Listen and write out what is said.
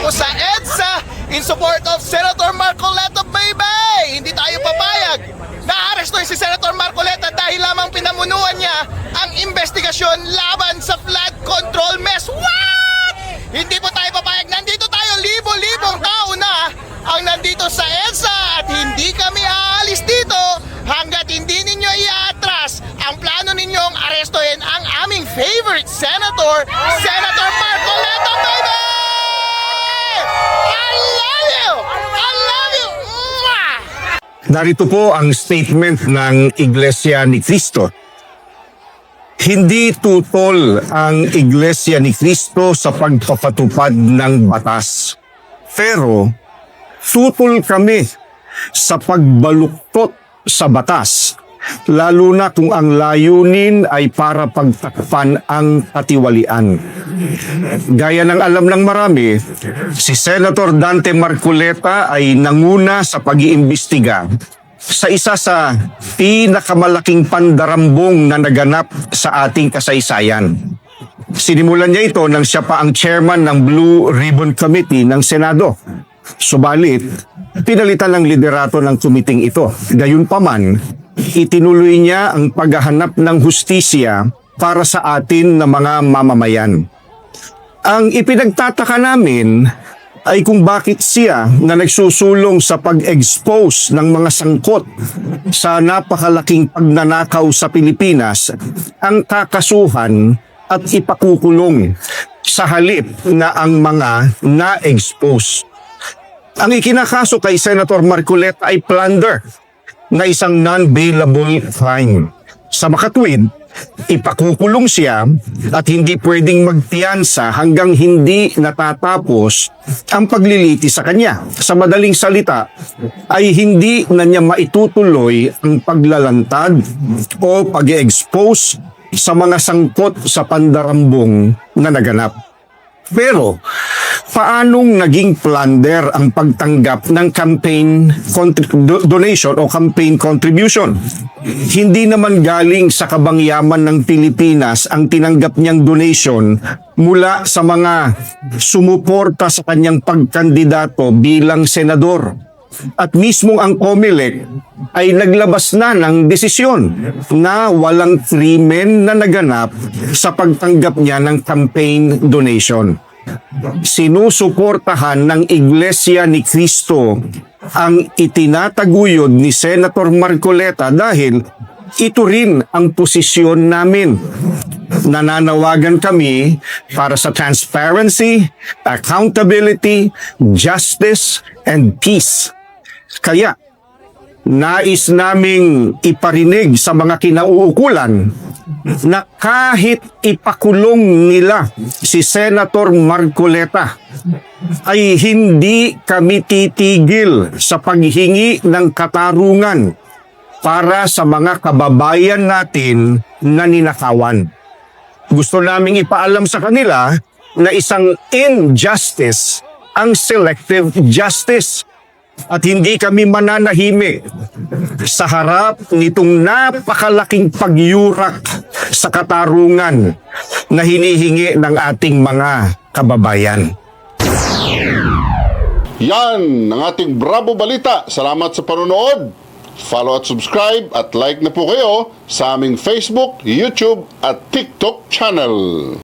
ako sa EDSA in support of Senator Marcoleta, baby! Hindi tayo papayag na arestuhin si Senator Marcoleta dahil lamang pinamunuan niya ang investigasyon laban sa flood control mess. What? Hindi po tayo papayag. Nandito tayo, libo-libong tao na ang nandito sa EDSA at hindi kami aalis dito hanggat hindi ninyo i-atras ang plano ninyong arestuhin ang aming favorite senator, Senator Marcoleta, baby! I love you! I love you! Mwah! Narito po ang statement ng Iglesia ni Cristo. Hindi tutol ang Iglesia ni Cristo sa pagpapatupad ng batas. Pero tutol kami sa pagbaluktot sa batas, lalo na kung ang layunin ay para pagtakpan ang katiwalian. Gaya ng alam ng marami, si Senator Dante Marcoleta ay nanguna sa pag-iimbestiga sa isa sa pinakamalaking pandarambong na naganap sa ating kasaysayan. Sinimulan niya ito nang siya pa ang chairman ng Blue Ribbon Committee ng Senado. Subalit, pinalitan ng liderato ng kumiting ito. Gayunpaman, itinuloy niya ang paghahanap ng hustisya para sa atin na mga mamamayan. Ang ipinagtataka namin ay kung bakit siya na nagsusulong sa pag-expose ng mga sangkot sa napakalaking pagnanakaw sa Pilipinas ang kakasuhan at ipakukulong sa halip na ang mga na-expose. Ang ikinakaso kay Senator Marcoleta ay plunder na isang non-bailable crime. Sa makatwid, ipakukulong siya at hindi pwedeng magpiyansa hanggang hindi natatapos ang paglilitis sa kanya. Sa madaling salita, ay hindi na niya maitutuloy ang paglalantad o pag-expose sa mga sangkot sa pandarambong na naganap. Pero, paanong naging plunder ang pagtanggap ng campaign donation o campaign contribution? Hindi naman galing sa kabangyaman ng Pilipinas ang tinanggap niyang donation mula sa mga sumuporta sa kanyang pagkandidato bilang senador. At mismo ang COMELEC ay naglabas na ng desisyon na walang krimen na naganap sa pagtanggap niya ng campaign donation. Sinusuportahan ng Iglesia ni Cristo ang itinataguyod ni Senator Marcoleta dahil ito rin ang posisyon namin. Nananawagan kami para sa transparency, accountability, justice, and peace. Kaya, nais naming iparinig sa mga kinauukulan na kahit ipakulong nila si Senator Marcoleta, ay hindi kami titigil sa paghingi ng katarungan para sa mga kababayan natin na ninakawan. Gusto naming ipaalam sa kanila na isang injustice ang selective justice. At hindi kami mananahimik sa harap nitong napakalaking pagyurak sa katarungan na hinihingi ng ating mga kababayan. Yan ang ating Bravo Balita. Salamat sa panonood. Follow at subscribe at like na po kayo sa aming Facebook, YouTube at TikTok channel.